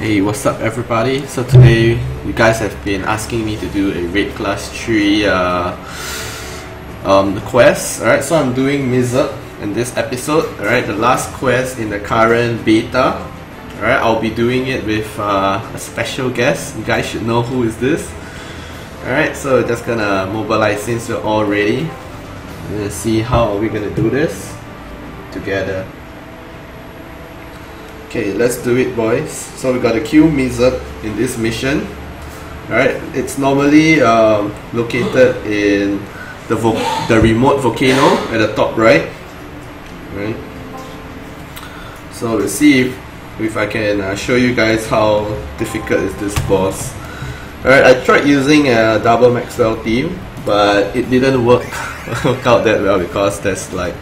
Hey, what's up everybody? So today you guys have been asking me to do a raid class 3 quest. Alright, so I'm doing Mistzug in this episode. Alright, the last quest in the current beta. Alright, I'll be doing it with a special guest. You guys should know who is this. Alright, so we're just gonna mobilize since we're all ready. Let's see how are we gonna do this together. Okay, let's do it, boys. So we got to kill Mistzug in this mission. Alright, it's normally located in the remote volcano at the top right. Right. So let's see if I can show you guys how difficult is this boss. Alright, I tried using a double Maxwell team, but it didn't work out that well because there's like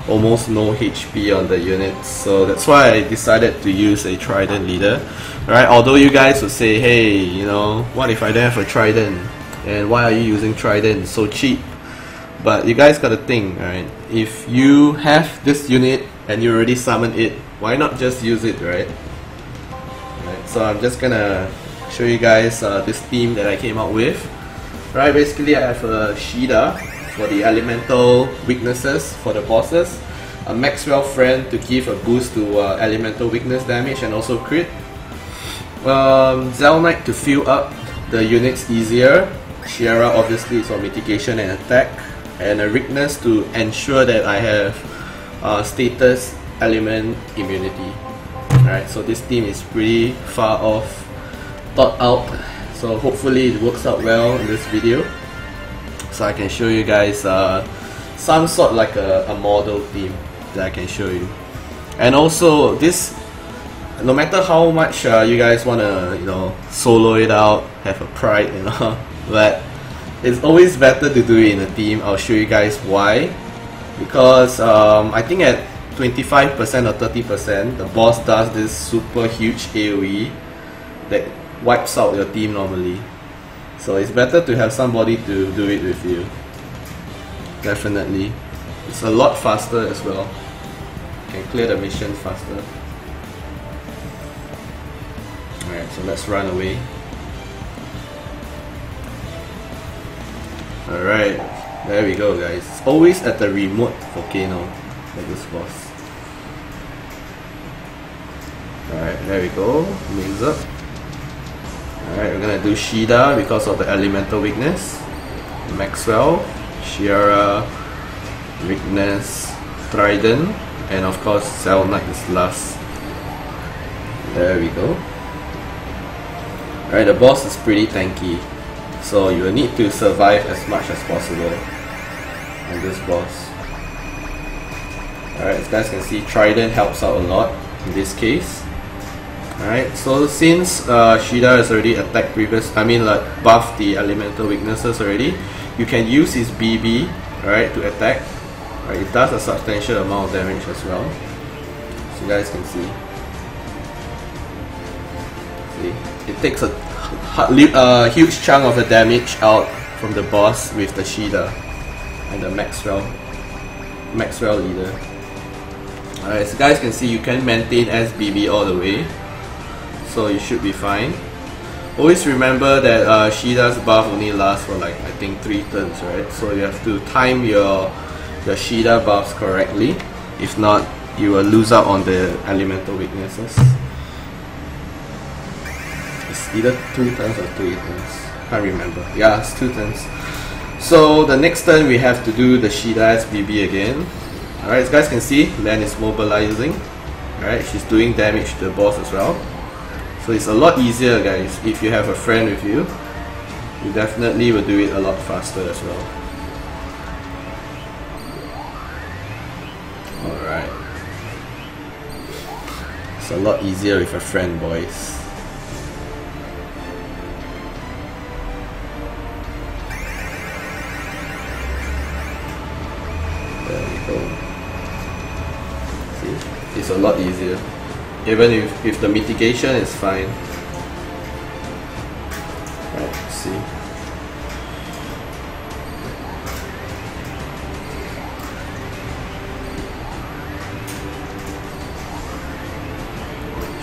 almost no HP on the units, so that's why I decided to use a Trident leader. Alright, although you guys would say, hey, you know, what if I don't have a Trident? And why are you using Trident? It's so cheap. But you guys gotta think, alright, if you have this unit and you already summoned it, why not just use it, right? Alright, so I'm just gonna show you guys this team that I came up with. Right, basically I have a Shida for the elemental weaknesses for the bosses, a Maxwell friend to give a boost to elemental weakness damage and also crit, Zell Knight to fill up the units easier, Sierra obviously is for mitigation and attack, and a Rickness to ensure that I have status element immunity. Alright, so this team is pretty far off thought out, so hopefully it works out well in this video. So I can show you guys some sort like a model team that I can show you. And also this, no matter how much you guys wanna, you know, solo it out, have a pride, you know, but it's always better to do it in a team. I'll show you guys why. Because I think at 25% or 30% the boss does this super huge AoE that wipes out your team normally. So it's better to have somebody to do it with you. Definitely. It's a lot faster as well. You can clear the mission faster. Alright, so let's run away. Alright, there we go guys. It's always at the remote volcano like this boss. Alright, there we go. Mistzug. Alright, we're gonna do Shida because of the elemental weakness, Maxwell, Sierra, weakness, Trident, and of course Zell Knight is last. There we go. Alright, the boss is pretty tanky, so you will need to survive as much as possible on this boss. Alright, as you guys can see, Trident helps out a lot in this case. Alright, so since Shida has already attacked buffed the elemental weaknesses already, you can use his BB, alright, to attack. Alright, it does a substantial amount of damage as well. So you guys can see. It takes a huge chunk of the damage out from the boss with the Shida and the Maxwell leader. Alright, so you guys can see you can maintain SBB all the way. So you should be fine. Always remember that Shida's buff only lasts for like I think 3 turns, right? So you have to time your Shida buffs correctly. If not, you will lose out on the elemental weaknesses. It's either 2 turns or 3 turns. Can't remember. Yeah, it's 2 turns. So the next turn we have to do the Shida SBB again. Alright, as you guys can see, Len is mobilizing. Alright, she's doing damage to the boss as well. So it's a lot easier guys, if you have a friend with you, you definitely will do it a lot faster as well. Alright. It's a lot easier with a friend, boys. There we go. See? It's a lot easier. Even if the mitigation is fine. Right, let's see.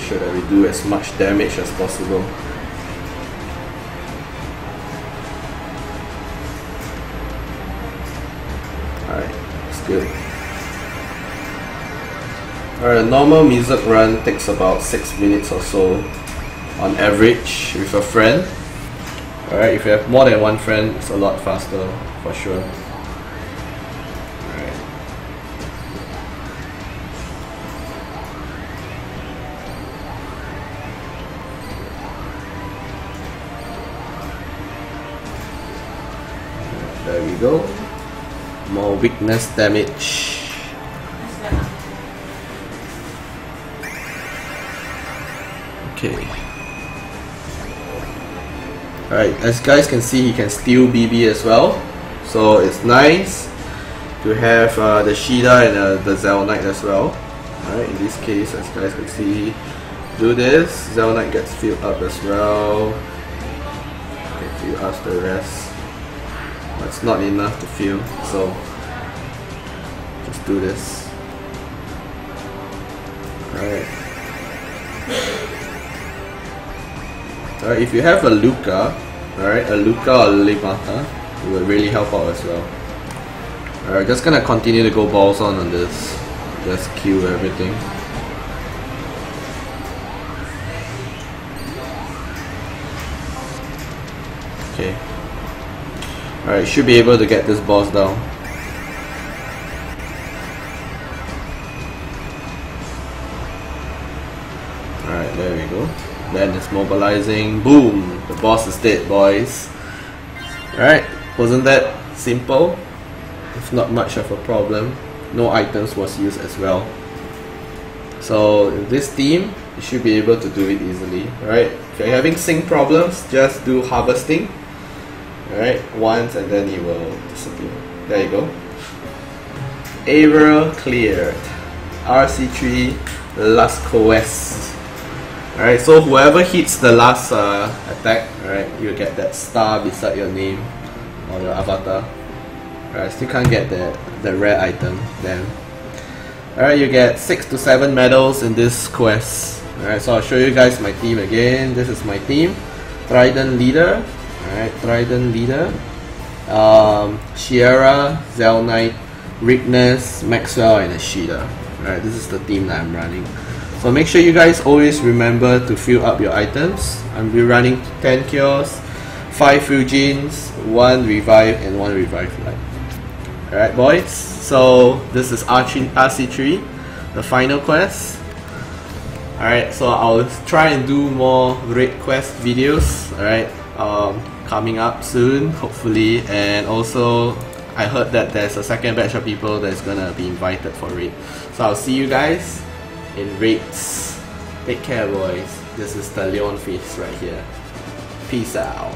sure that we do as much damage as possible. Alright, that's good. Alright, a normal Mistzug run takes about 6 minutes or so on average with a friend. Alright, if you have more than one friend, it's a lot faster for sure. Alright. There we go. More weakness damage. Okay. Alright, as guys can see, he can steal BB as well. So it's nice to have the Shida and the Zell Knight as well. Alright, in this case, as guys can see, do this. Zell Knight gets filled up as well. If you ask the rest, but it's not enough to fill, so just do this. Alright. Alright, if you have a Luca, alright, a Luca or Limata, it will really help out as well. Alright, just gonna continue to go balls on this. Just kill everything. Okay. Alright, should be able to get this boss down. Alright, there we go. Then it's mobilizing. Boom! The boss is dead, boys. Alright, wasn't that simple? It's not much of a problem. No items was used as well. So in this team, you should be able to do it easily. Alright, if you're having sync problems, just do harvesting. Alright, once and then it will disappear. There you go. Area cleared. RC3 last quest. Alright, so whoever hits the last attack, alright, you'll get that star beside your name or your avatar. Alright, still can't get the rare item then. Alright, you get 6 to 7 medals in this quest. Alright, so I'll show you guys my team again. This is my team. Trident leader. Alright, Trident leader. Sierra, Zell Knight, Rignes, Maxwell, and Ashida. Alright, this is the team that I'm running. So make sure you guys always remember to fill up your items. I'm running 10 cures, 5 Fujins, 1 revive, and 1 revive light. Alright boys, so this is RC3, the final quest. Alright, so I'll try and do more raid quest videos, alright, coming up soon, hopefully. And also, I heard that there's a second batch of people that's gonna be invited for raid. So I'll see you guys in raids. Take care boys. This is the Leon face right here. Peace out.